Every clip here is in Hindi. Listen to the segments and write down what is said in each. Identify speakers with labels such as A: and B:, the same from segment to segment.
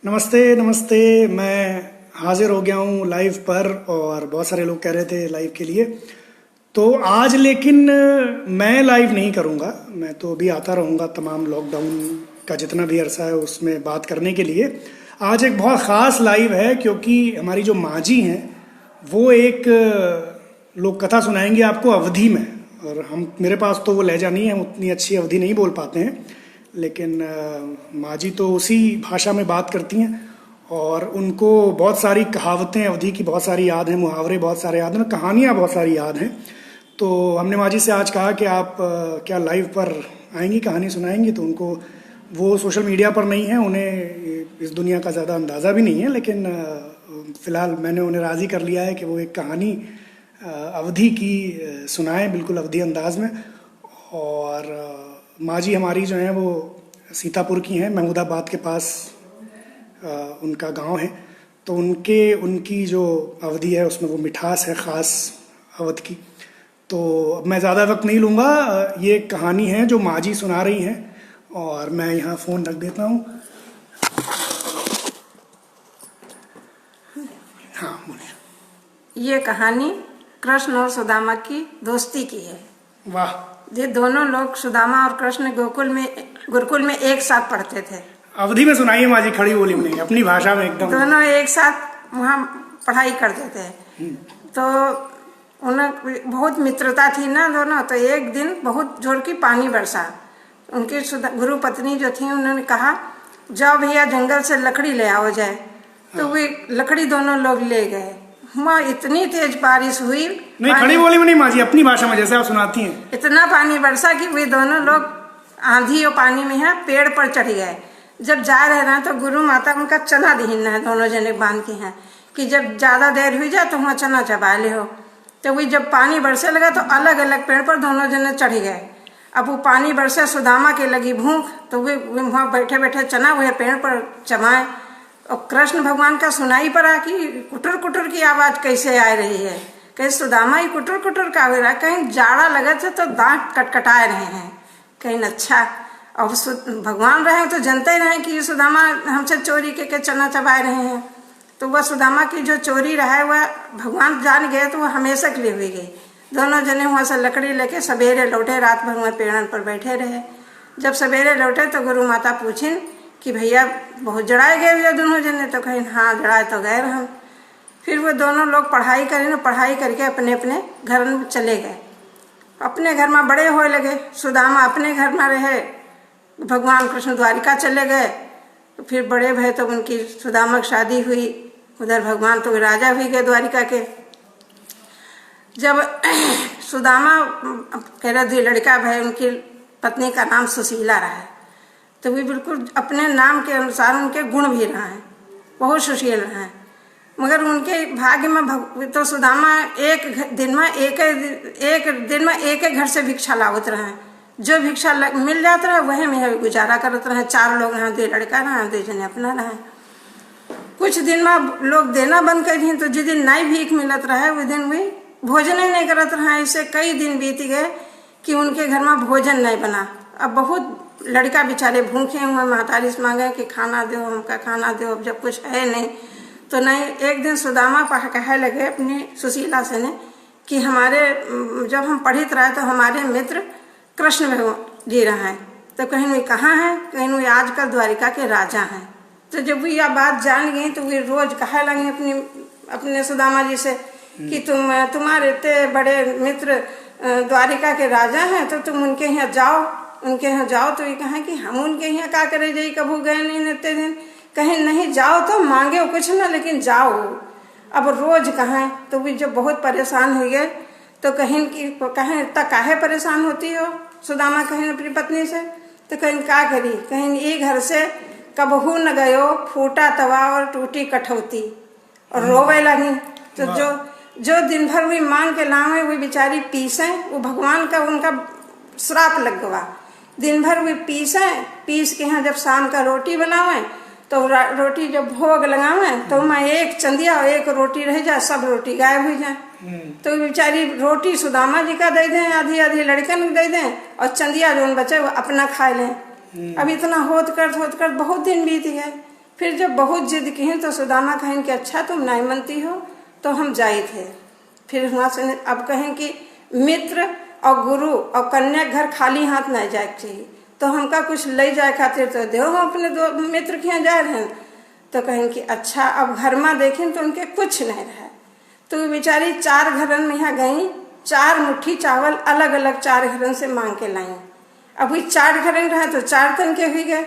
A: नमस्ते नमस्ते। मैं हाजिर हो गया हूँ लाइव पर और बहुत सारे लोग कह रहे थे लाइव के लिए। तो आज लेकिन मैं लाइव नहीं करूँगा। मैं तो अभी आता रहूँगा तमाम लॉकडाउन का जितना भी अरसा है उसमें बात करने के लिए। आज एक बहुत ख़ास लाइव है क्योंकि हमारी जो माँ जी हैं वो एक लोक कथा सुनाएंगे आपको अवधी में। और हम मेरे पास तो वो लहजा नहीं है, हम उतनी अच्छी अवधी नहीं बोल पाते हैं, लेकिन माँ जी तो उसी भाषा में बात करती हैं और उनको बहुत सारी कहावतें अवधी की बहुत सारी याद हैं, मुहावरे बहुत सारे याद हैं, कहानियाँ बहुत सारी याद हैं। तो हमने माँ जी से आज कहा कि आप क्या लाइव पर आएंगी, कहानी सुनाएंगी। तो उनको वो सोशल मीडिया पर नहीं है, उन्हें इस दुनिया का ज़्यादा अंदाज़ा भी नहीं है, लेकिन फ़िलहाल मैंने उन्हें राज़ी कर लिया है कि वो एक कहानी अवधी की सुनाएं, बिल्कुल अवधी अंदाज में। और माँ जी हमारी जो हैं वो सीतापुर की हैं, महमूदाबाद के पास उनका गांव है। तो उनकी जो अवधी है उसमें वो मिठास है ख़ास अवध की। तो अब मैं ज़्यादा वक्त नहीं लूँगा, ये कहानी है जो माँ जी सुना रही हैं और मैं यहाँ फ़ोन रख देता हूँ। हाँ बोलिए।
B: ये कहानी कृष्ण और सुदामा की दोस्ती की है।
A: वाह।
B: ये दोनों लोग सुदामा और कृष्ण गुरुकुल में एक साथ पढ़ते थे।
A: अवधी में सुनाइए माँ जी, खड़ी बोली में अपनी भाषा में एकदम।
B: दोनों एक साथ वहाँ पढ़ाई करते थे। तो उन्हें बहुत मित्रता थी ना दोनों। तो एक दिन बहुत जोर की पानी बरसा। उनकी गुरु पत्नी जो थी उन्होंने कहा जाओ भैया जंगल से लकड़ी ले आओ जाए। तो वे लकड़ी दोनों लोग ले गए। वहाँ इतनी तेज बारिश हुई,
A: नहीं खड़ी बोली में नहीं माँ जी, अपनी भाषा में जैसे आप सुनाती हैं।
B: इतना पानी बरसा कि वे दोनों लोग आंधी और पानी में है पेड़ पर चढ़ गए। जब जा रहे हैं तो गुरु माता उनका चना दीन है, दोनों जने बांध के हैं कि जब ज्यादा देर हुई जाए तो वहाँ चना चबा ले हो। तो वही जब पानी बरसे लगा तो अलग अलग पेड़ पर दोनों जने चढ़ गए। अब वो पानी बरसे, सुदामा के लगी भूख, तो वे वहाँ बैठे बैठे चना वह पेड़ पर चबाए। और कृष्ण भगवान का सुनाई पड़ा कि कुटर कुटर की आवाज कैसे आ रही है। कहीं सुदामा ही कुटर कुटर का हो रहा है, कहीं जाड़ा लगे थे तो दांत कटकटाए रहे हैं, कहीं अच्छा। और भगवान रहे तो जानते ही रहे कि सुदामा हमसे चोरी के चना चबाए रहे हैं। तो वह सुदामा की जो चोरी रहा वह भगवान जान गए तो वह हमेशा के लिए हुई गई। दोनों जने वहाँ से लकड़ी लेके सवेरे लौटे, रात भर वहाँ पेड़न पर बैठे रहे। जब सवेरे लौटे तो गुरु माता पूछिन कि भैया बहुत जड़ाए गए भैया दोनों जने। तो कहें हाँ जड़ाए तो गए हम। फिर वो दोनों लोग पढ़ाई करें ना, पढ़ाई करके अपने अपने घर में चले गए। अपने घर में बड़े होए लगे। सुदामा अपने घर में रहे, भगवान कृष्ण द्वारिका चले गए। तो फिर बड़े भय तो उनकी सुदामा की शादी हुई, उधर भगवान तो राजा हुई गए द्वारिका के। जब सुदामा कह रहे लड़का भाई, उनकी पत्नी का नाम सुशीला रहा है। तो भी बिल्कुल अपने नाम के अनुसार उनके गुण भी रहा है, बहुत सुशील रहा है। मगर उनके भाग्य में तो सुदामा एक दिन में एक घर से भिक्षा लावत रहे। जो भिक्षा मिल जाता रहा वही में गुजारा करते रहे। 4 लोग हैं, 2 लड़का रहे, 2 जने अपना रहे। कुछ दिन में लोग देना बंद कर दी, तो जिस दिन नई भीख मिलत रहे उस दिन भी भोजन ही नहीं करत रहे। ऐसे कई दिन बीत गए कि उनके घर में भोजन नहीं बना। अब बहुत लड़का बेचारे भूखे हुए महतारी से मांगे कि खाना दो, हमका खाना दो। अब जब कुछ है नहीं तो नहीं। एक दिन सुदामा कहे लगे अपनी सुशीला से ने कि हमारे जब हम पढ़ित रहे तो हमारे मित्र कृष्ण भगवान जी रहे हैं। तो कहीं वे कहाँ हैं, कहीं वे आजकल द्वारिका के राजा हैं। तो जब वो यह बात जान गई तो वे रोज कहे लगे अपने सुदामा जी से कि तुम्हारे इतने बड़े मित्र द्वारिका के राजा हैं तो तुम उनके यहाँ जाओ, उनके यहाँ जाओ। तो ये कहें कि हम उनके यहाँ क्या करे जाइए, कभू गए नहीं इतने दिन। कहीं नहीं जाओ तो मांगे कुछ ना, लेकिन जाओ। अब रोज कहें तो भी जब बहुत परेशान हो गए तो कहीं इतना काहे परेशान होती हो सुदामा, कहीं अपनी पत्नी से। तो कहीं क्या करी, कहीं ये घर से कबहू न गयो, फूटा तवा और टूटी कठौती, और रोवे लगी। तो जो दिन भर भी मांग के लावे वो बेचारी पीसे, वो भगवान का उनका श्राप लग गवा। दिन भर भी पीस के यहाँ जब शाम का रोटी बनावे तो रोटी जब भोग लगावे तो मैं एक चंदिया और एक रोटी रह जाए, सब रोटी गायब हो जाए। तो बेचारी रोटी सुदामा जी का दे दें, आधी आधी लड़कन दे दें, और चंदिया जो बचे वो अपना खा लें। अब इतना होत कर बहुत दिन बीत गए। फिर जब बहुत जिद की तो सुदामा कहें कि अच्छा तुम नहीं मनती हो तो हम जाए थे। फिर वहाँ से अब कहें कि मित्र और गुरु और कन्या घर खाली हाथ नहीं जाए चाहिए, तो हमका कुछ ले जाए खातिर तो दो, हम अपने दो मित्र के यहाँ जा रहे हैं। तो कहें कि अच्छा। अब घर में देखें तो उनके कुछ नहीं रहा, तो बेचारी 4 घरन में यहाँ गई, 4 मुट्ठी चावल अलग अलग 4 घरन से मांग के लाई। अब वही 4 घरन रहे तो 4 तन के हुई गए।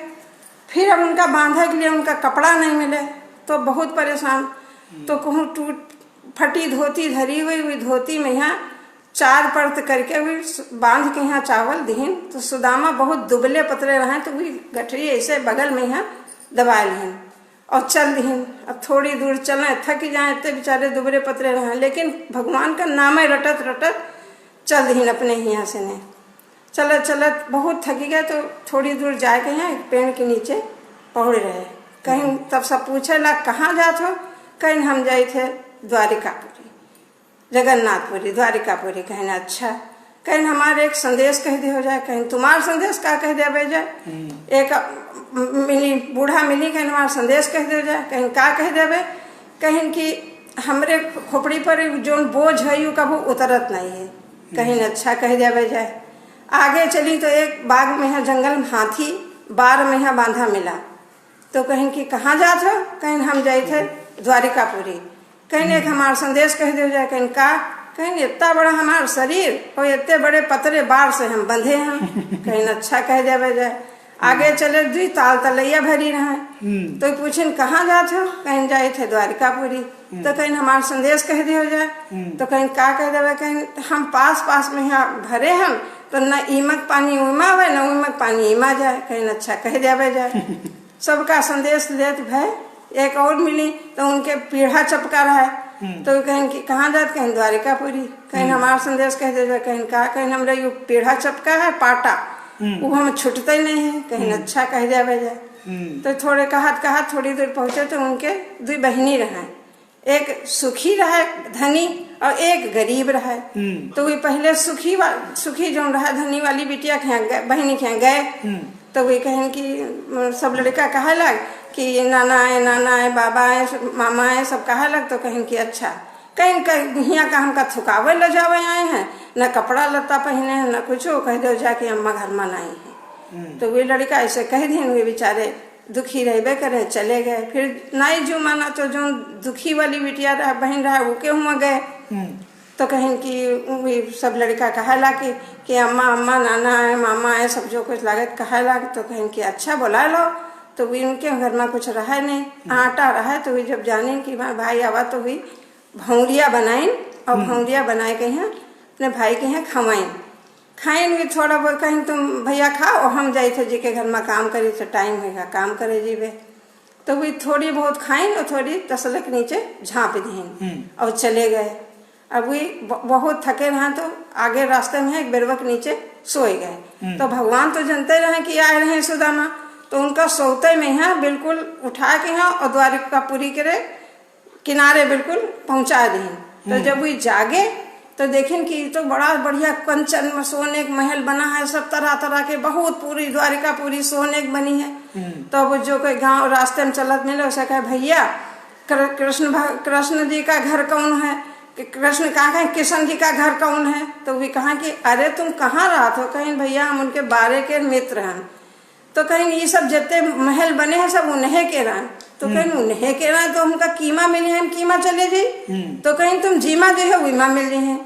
B: फिर अब उनका बांधे के लिए उनका कपड़ा नहीं मिले तो बहुत परेशान। तो कहूँ टूट फटी धोती धरी हुई धोती में यहाँ 4 परत करके हुई बांध के यहाँ चावल दीन। तो सुदामा बहुत दुबले पतले रहे तो वही गठरी ऐसे बगल में यहाँ दबा लीन और चल दीन। अब थोड़ी दूर चले, थक जाए, इतने बेचारे दुबले पतले रहे, लेकिन भगवान का नाम रटत रटत चल दीन अपने यहाँ से ने। चलत चलत बहुत थकी गए तो थोड़ी दूर जाए के यहाँ एक पेड़ के नीचे पहुँच रहे। कहीं तब सब पूछे ला कहाँ जात हो? कहीं हम जाए थे द्वारिकापुरी, जगन्नाथपुरी, द्वारिकापुरी। कहीं अच्छा। कहीं हमारे एक संदेश कह दे हो जाए। कहीं तुम्हारा संदेश का कह दे बे जाए। एक मिली बूढ़ा मिली, कहीं हमारा संदेश कह दे हो जाए। कहीं का कह देवे? कहीं कि हमरे खोपड़ी पर जो बोझ है यू कभी उतरत नहीं है। कहीं अच्छा कह देवे जाए। आगे चली तो एक बाग में है जंगल में हाथी 12 में है बांधा मिला। तो कहीं कि कहाँ जात हो? कहीं हम जाए थे द्वारिकापुरी। कहीं एक हमारा संदेश कह दे जाए। कहीं का? कहीं इतना बड़ा हमारा शरीर और इतने बड़े पतरे बार से हम बंधे हैं। कहीं अच्छा कह देवे जाए। आगे चले 2 ताल तलैया भरी रहे। तो पूछे कहाँ जात हो? कहीं जाए थे द्वारिकापुरी। तो कहीं हमारा संदेश कह दे हो जाए। तो कहीं का कह देवे? कहीं हम पास पास में यहाँ भरे हम तो न ईमक पानी उमा आवे न उमक पानी इमा जाए। कहीं अच्छा कह देवे जाए। सबका संदेश लेत भय। एक और मिली तो उनके पीढ़ा चपका रहा है। तो कहीं कि कहाँ जात? कहीं द्वारिकापुरी। कहीं हमारा संदेश कह दे जाए। कहीं का? कहीं हमरे यू पीढ़ा चपका है पाटा, वो हम छूटते ही नहीं है। कहीं अच्छा कह देवे जाए। तो थोड़े कहत थोड़ी दूर पहुंचे तो उनके 2 बहनी रहे। एक सुखी रहे धनी और एक गरीब रहे। तो वे पहले सुखी जो रहा धनी वाली बिटिया के बहनी के गए। तो वे कहें कि सब लड़का कहे लग कि नाना है बाबा है मामा है सब कहे लग। तो कहें कि अच्छा। कहीं यहाँ का हमका थुकावे ले जावे आए हैं, न कपड़ा लत्ता पहने हैं न कुछ। कह दो जाके अम्मा घर में नहीं है। तो वे लड़का ऐसे कह दिन वे बेचारे दुखी रहबे करे चले गए। फिर नहीं जो माना तो जो दुखी वाली बिटिया रहा बहन रहा वो के हुआ गए। तो कहें कि सब लड़का कहेला कि अम्मा अम्मा नाना है मामा है सब जो कुछ लागत कहेला। तो कहें कि अच्छा बुला लो। तो भी उनके घर में कुछ रहा नहीं, आटा रहा। तो भी जब जाने कि भाई आवा तो भी भौंरिया बनाइन और भौंरिया बनाए के यहाँ अपने भाई के यहाँ खवाइन खाइन भी थोड़ा बहुत। कहीं तुम भैया खाओ और हम जाए थे जी के घर में काम करे तो टाइम होगा काम करे जीवे। तो भी थोड़ी बहुत खाइन और थोड़ी तसले के नीचे झाँप दीन और चले गए। अब भी बहुत थके रहे तो आगे रास्ते में एक बेरवा के नीचे सोए गए। तो भगवान तो जानते रहे कि आए रहे सुदामा। तो उनका सोते में यहाँ बिल्कुल उठा के यहाँ और द्वारिकापुरी के किनारे बिल्कुल पहुंचा दी। तो जब वो जागे तो देखें कि तो बड़ा बढ़िया कंचन में सोने का महल बना है, सब तरह तरह के बहुत पूरी द्वारिकापुरी सोने की बनी है। तो वो जो कोई गांव रास्ते में चलत मिले उसे कहे भैया कृष्ण जी का घर कौन है? कृष्ण कहाँ कहें किशन जी का घर कौन है? तो भी कहा कि अरे तुम कहाँ रहा हो? कहीं भैया हम उनके बारे के मित्र हैं। तो कहीं ये सब जितने महल बने हैं सब उन्हें के रहा। तो कहीं उन्हें के रहा तो हमका कीमा मिले हम कीमा चले जी। तो कहीं तुम जीमा जो है वीमा मिल रही है।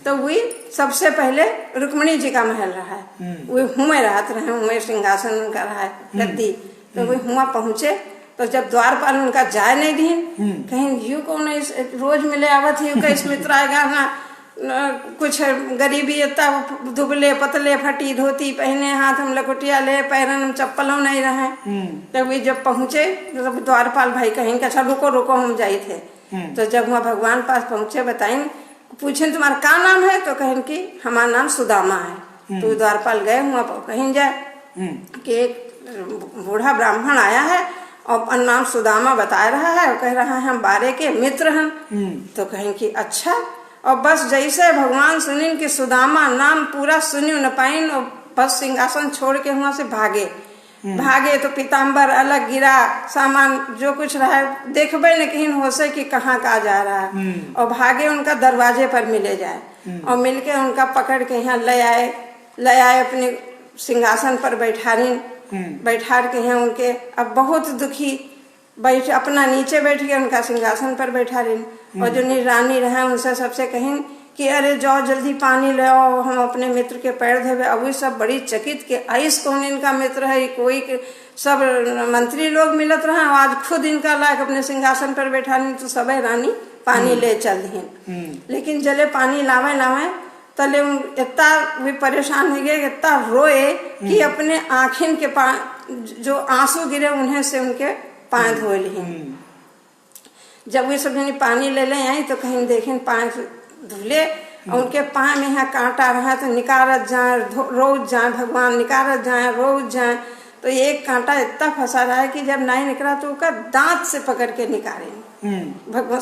B: तो वही सबसे पहले रुक्मणी जी का महल रहा है। वो हुए रात रहे, हुए सिंहासन उनका रहा है गद्दी। तो वही हुआ पहुंचे तो जब द्वारपाल उनका जाए नहीं दीन। कहीं यू कौन रोज मिले आवत ही कहीं मित्र आएगा ना कुछ गरीबी इतना दुबले पतले फटी धोती पहने हाथ हम लकोटिया ले पैरन हम चप्पलों नहीं रहे। तो वे जब पहुंचे तो द्वारपाल भाई कहें अच्छा रुको रुको हम जाए थे। तो जब वहाँ भगवान पास पहुंचे बताएं पूछे तुम्हारा क्या नाम है? तो कहें कि हमारा नाम सुदामा है। तो द्वारपाल गए वहाँ कहीं जाए कि एक बूढ़ा ब्राह्मण आया है और नाम सुदामा बता रहा है और कह रहा है हम बारे के मित्र हैं। तो कहें कि अच्छा। और बस जैसे भगवान सुनिन कि सुदामा नाम पूरा सुनियो न पाइन और बस सिंहासन छोड़ के वहां से भागे। भागे तो पीताम्बर अलग गिरा, सामान जो कुछ रहा देखबे न कहीं हो से कि कहाँ का जा रहा है, और भागे उनका दरवाजे पर मिले जाए और मिलके उनका पकड़ के यहाँ ले आए अपने सिंहासन पर बैठार के यहाँ उनके अब बहुत दुखी बैठ अपना नीचे बैठ के उनका सिंहासन पर बैठा रही। और जो रानी रहे उनसे सबसे कहीं कि अरे जाओ जल्दी पानी ले आओ, हम अपने मित्र के पैर धोबे। अब वो सब बड़ी चकित के आइस कौन इनका मित्र है, कोई सब मंत्री लोग मिलत रहे, आज खुद इनका लायक अपने सिंहासन पर बैठा नहीं, तो सब रानी पानी ले चल दी। लेकिन जले पानी लावे तले इतना भी परेशान हो गए, इतना रोए कि अपने आँखिन के जो आंसू गिरे उन्हें से उनके पाँव धो ली। जब वे सब जनी पानी ले आई तो कहीं देखें पाँव धुले और उनके पाँव में यहाँ कांटा रहा, तो निकारत जाए रोज जाए भगवान, निकारत जाए रोज जाए। तो एक कांटा इतना फंसा रहा है कि जब नहीं निकला तो उसका दांत से पकड़ के निकाले भगवान।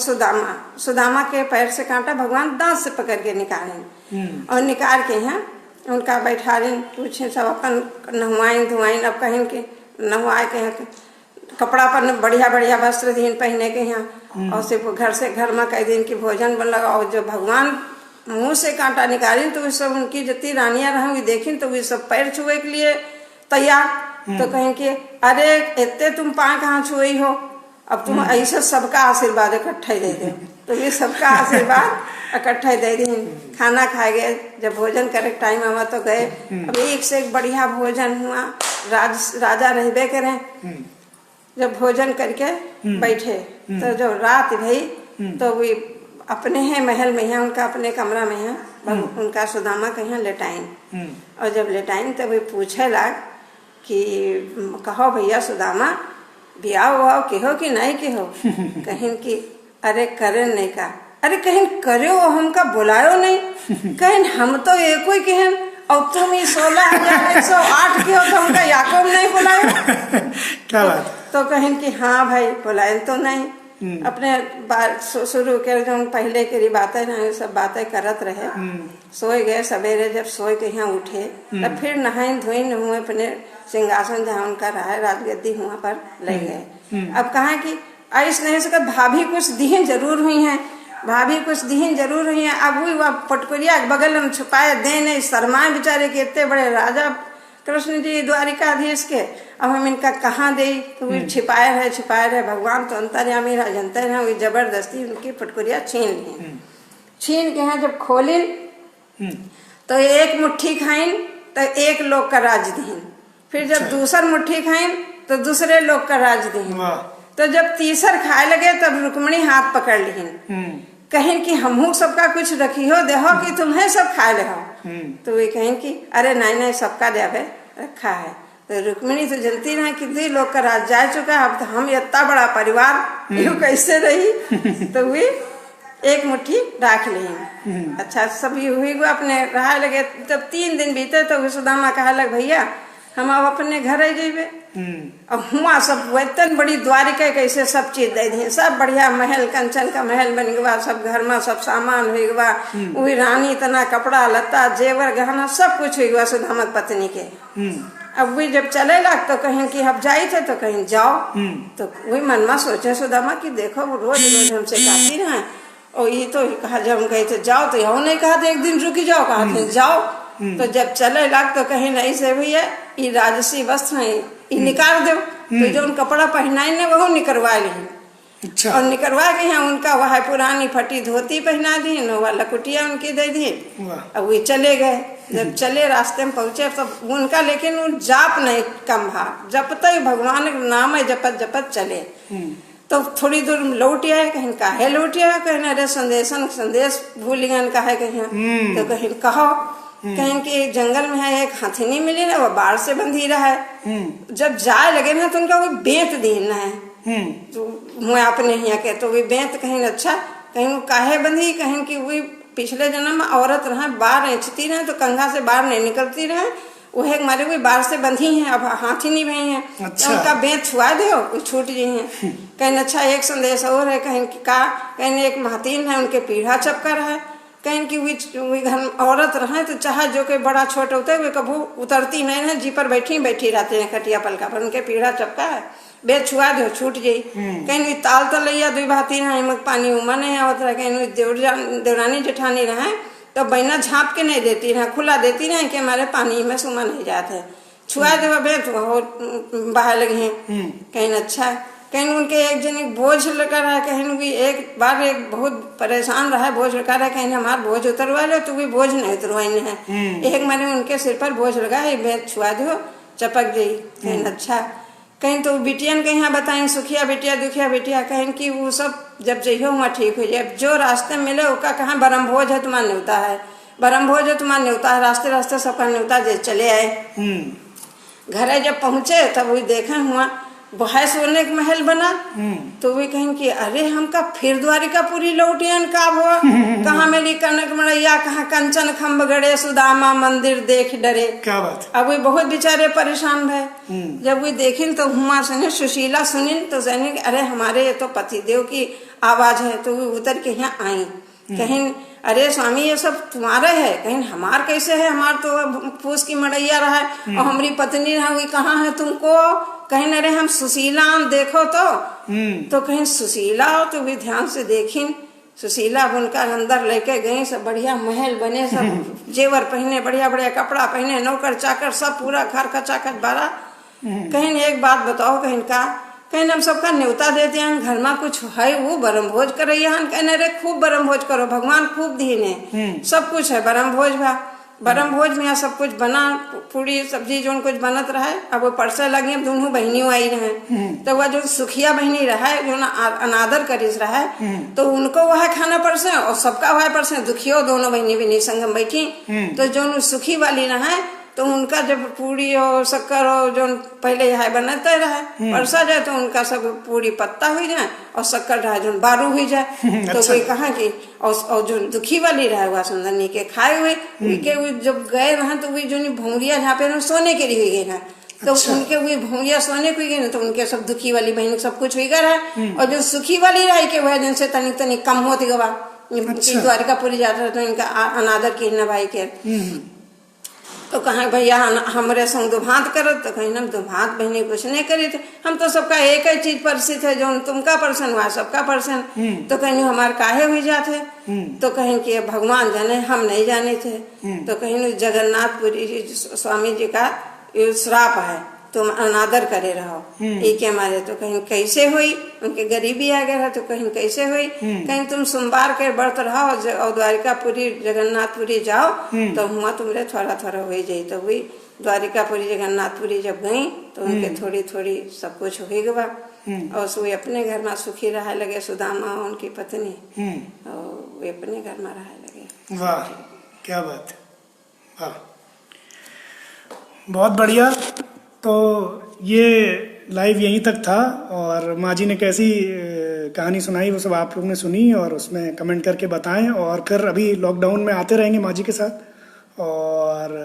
B: सुदामा के पैर से कांटा भगवान दांत से पकड़ के निकाले और निकाल के यहाँ उनका बैठा रहे, पूछे सब अपन नहवाइन धुआइन। अब कहीं के नहवाए के यहाँ कपड़ा पर बढ़िया बढ़िया वस्त्र दीन पहने के यहाँ, और सिर्फ घर से घर में कई दिन की भोजन बन लगा। और जो भगवान मुंह से कांटा निकाली तो वे सब उनकी जितनी रानियां रहेंगी देखी तो वे सब पैर छुए के लिए तैयार। तो कहें कि अरे इतने तुम पाँव कहाँ छुई हो, अब तुम ऐसा सबका आशीर्वाद इकट्ठा ही दे दो। तो ये सबका आशीर्वाद इकट्ठा ही दे दी। खाना खाए गए, जब भोजन करे टाइम आवा तो गए। अब एक से एक बढ़िया भोजन हुआ, राजा रहबे करें। जब भोजन करके बैठे तो जब रात भई तो वे अपने हैं महल में है, उनका अपने कमरा में है, उनका सुदामा के यहाँ लेटाइन। और जब लेटाइन तो वे पूछे लाग कि कहो भैया सुदामा ब्याह हुआ केहो कि नहीं केहो। कहीं कि अरे करे नहीं का, अरे कहीं करे हो हमका बुलायो नहीं, कहीं हम तो एक ही कहन और तुम ही 16,108 के हो तो हमका याकूब नहीं बुलायो।
A: क्या बात।
B: तो कहें कि हाँ भाई बुलाए तो नहीं। अपने बात शुरू कर जो पहले की बातें ना सब बातें करत रहे। सोए गए सवेरे, जब सोए के यहाँ उठे तब फिर नहाइन धोइन हुए, अपने सिंहासन जहाँ उनका रहा राजगद्दी वहाँ पर ले गए। अब कहा कि ऐस नहीं सकत, भाभी कुछ दीन जरूर हुई हैं, भाभी कुछ दीन जरूर हुई हैं। अब वही पटकुरिया बगल में छुपाए दे नहीं, शर्माए बेचारे के इतने बड़े राजा कृष्ण जी द्वारिकाधीश के, अब हम इनका कहाँ दे। तो वो छिपाए रहे। भगवान तो अंतर्यामी रहा, जनते रहे, वो जबरदस्ती उनकी पटकुरिया छीन ली। छीन के यहाँ जब खोलिन तो एक मुट्ठी खाइन तो एक लोग का राज दीन, फिर जब दूसर मुट्ठी खाइन तो दूसरे लोग का राज दीन। तो जब तीसर खाए लगे तब रुक्मणी हाथ पकड़ लीन, कहें कि हमहू सबका कुछ रखी हो देहो कि तुम्हें सब खा ले हो। तो वे कहें कि अरे नहीं सबका देवे रखा है। तो रुक्मिणी तो जनती ना कि 2 लोग का राज जा चुका, अब तो हम इतना बड़ा परिवार यूँ कैसे रही। तो वे एक मुट्ठी राख ली। अच्छा सब हुई अपने रहा लगे। जब 3 दिन बीते तो सुदामा कहा लग भैया हम अब अपने घर आ जेबे। अब हुआ सब वेतन बड़ी द्वारिका कैसे सब चीज दे दी, सब बढ़िया महल कंचन का महल बन गया, सब घर में सब सामान हो गया, वही रानी इतना कपड़ा लता जेवर गहना सब कुछ हो गया सुदामा पत्नी के। अब वही जब चले लग तो कहीं कि अब जाई थे तो कहीं जाओ। तो वही मन में सोचे सुदामा कि देखो वो रोज रोज हमसे कहती रहे, और ये तो कहा जब हम कहे थे जाओ तो यहो नहीं कहा थे एक दिन रुकी जाओ, कहा थे जाओ। तो जब चले लग तो कहीं नहीं से भैया ये राजसी वस्त्र है ये निकाल दो। तो जो उन कपड़ा पहनाई ने वो निकलवा ली।
A: अच्छा। और
B: निकलवा के यहाँ उनका वह पुरानी फटी धोती पहना दी, वह लकुटिया उनकी दे दी। अब वे चले गए। जब चले रास्ते में पहुंचे तब उनका लेकिन वो जाप नहीं कम भा, जपते ही भगवान का नाम है जपत जपत चले। तो थोड़ी दूर लौट आए, कहीं काहे लौट आए, कहीं अरे संदेश भूल गए काहे कहीं। तो कहीं कहो कहीं कि जंगल में है एक हाथीनी मिली ना, वो बाढ़ से बंधी रहा है। जब जाए लगे ना तो उनका वो बेंत देना है, तो मैं अपने यहाँ के तो वे बेंत कहीं अच्छा कहीं वो काहे बंधी, कहीं कि वही पिछले जन्म में औरत रहे बाढ़ ऐचती रहे तो कंघा से बाहर नहीं निकलती रहे, वह हमारे कोई बाढ़ से बंधी हैं, अब हाथी नहीं भई हैं। अच्छा। तो उनका बेंत छुआ दो वो छूट जी हैं। कहीं अच्छा एक संदेश और है, कहीं का कहीं एक महातीन है उनके पीढ़ा चपकर है, कहीं कि वे घर में औरत रहे तो चाहे जो के बड़ा छोट होते वे कभू उतरती नहीं है, जी पर बैठी रहते हैं खटिया पलका पर, उनके पीढ़ा चपका है, बेद छुआ दो छूट जाई। कहीं ताल तो लैया दुई भाती रहे मग पानी उमा नहीं आवत रहे, कहीं देवरानी जेठानी रहे तो बहना झाँप के नहीं देती रहे, खुला देती रहे कि हमारे पानी में सुमा नहीं जाते, छुआ देवा बे तो बाहर लगे हैं। कहीं अच्छा कहीं उनके एक जन एक बोझ लगा रहा, कहीं भी एक बार एक बहुत परेशान रहा, बोझ लगा रहा, कहीं हमारा बोझ उतरवा लो तो भी बोझ नहीं उतरवाने है, एक मैंने उनके सिर पर बोझ लगा है, बेद छुआ दो चपक गई। कहीं अच्छा कहीं तो बिटियन के यहाँ बताएं सुखिया बिटिया दुखिया बिटिया, कहीं कि वो सब जब जइहो वहाँ ठीक हो जाए, जो रास्ते मिले उसका कहाँ बरम भोज है तुम्हारा न्योता है, बरम भोज है तुम्हारा न्योता है, रास्ते रास्ते सबका न्योता दे चले आए। घरे जब पहुँचे तब वही देखा हुआ बहुत सोने का महल बना, तो वे कहें कि अरे हमका फिर द्वारिकापुरी लौटियन का हुआ, कहाँ मेरी कनक मड़ैया, कहाँ कंचन खम्भ गड़े, सुदामा मंदिर देख डरे।
A: क्या बात।
B: अब वे बहुत बेचारे परेशान भय, जब वे देखिन तो हुआ सुने सुशीला सुनिन तो जाने अरे हमारे तो पतिदेव की आवाज है, तो वे उतर के यहाँ आई, कहीं अरे स्वामी ये सब तुम्हारे है, कहीं हमार कैसे है, हमार तो फूस की मड़ैया रहा है और हमारी पत्नी रहा, हुई कहाँ है तुमको, कहीं अरे हम सुशीला देखो तो कहीं सुशीला हो तो भी ध्यान से देखिन, सुशीला उनका अंदर लेके गए, सब बढ़िया महल बने, सब जेवर पहने, बढ़िया बढ़िया कपड़ा पहने, नौकर चाकर सब पूरा घर का चाकर बारा। कहीं एक बात बताओ, कहीं का कहीं हम सबका न्योता देते हैं, घर में कुछ है वो बरम भोज करे, कहने अरे खूब बरम भोज करो, भगवान खूब दीने, सब कुछ है बरम भोज भा, बरम भोज में यहाँ सब कुछ बना, पूरी सब्जी जो कुछ बनत रहा है। अब वो परसे लगे, दोनों बहनियों आई रहे, तो वह जो सुखिया बहनी रहा है जो ना अनादर करीस रहा है, तो उनको वह खाना परसे और सबका वह परसे, दुखियो दोनों बहनी बहनी संगम बैठी, तो जो सुखी वाली रहा है तो उनका जब पूरी और शक्कर और जो पहले यहाँ बनाते रहे परसा जाए तो उनका सब पूरी पत्ता हुई जाए और शक्कर रहा जो बारू हुई जाए। तो कोई कहा कि और जो दुखी वाली रहा हुआ सुंदरनी के खाए हुए के जब गए रहा तो वही जो भौरिया जहाँ पे सोने के लिए हुई गई ना, तो उनके हुई भौरिया सोने को गई ना, तो उनके सब दुखी वाली बहन सब कुछ हुई गया है, और जो सुखी वाली रही के वह दिन से तनिक तनिक कम होती गवा, द्वारिकापुरी जाता है तो इनका अनादर की न भाई के, तो कहा भैया हमारे संग दुभात करत, तो कहीं हम दुभात बहनी कुछ नहीं करी थे, हम तो सबका एक ही चीज परसित है, जो तुमका पर्सन हुआ सबका पर्सन, तो कहीं हमारे काहे हुई जाते, तो कहीं कि भगवान जाने हम नहीं जाने थे, तो कहीं जगन्नाथपुरी स्वामी जी का श्राप है, तुम अनादर करे रहो एक हमारे, तो कहीं कैसे हुई, उनके गरीबी आ गया तो कहीं कैसे हुई, कहीं तुम सोमवार के व्रत रहो और द्वारिकापुरी जगन्नाथपुरी जाओ तो हुआ तुमरे थोड़ा थोड़ा हो जाये, तो वही द्वारिकापुरी जगन्नाथपुरी जब गई तो उनके थोड़ी थोड़ी सब कुछ हो गया, और वे अपने घर में सुखी रहा लगे, सुदामा उनकी पत्नी, और वे अपने घर में रहा लगे।
A: वाह क्या बात है, वाह बहुत बढ़िया। तो ये लाइव यहीं तक था, और माँ जी ने कैसी कहानी सुनाई वो सब आप लोगों ने सुनी, और उसमें कमेंट करके बताएं, और फिर अभी लॉकडाउन में आते रहेंगे माँ जी के साथ, और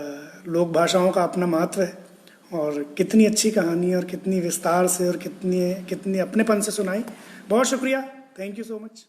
A: लोक भाषाओं का अपना महत्व है, और कितनी अच्छी कहानी और कितनी विस्तार से और कितनी अपनेपन से सुनाई। बहुत शुक्रिया, थैंक यू सो मच।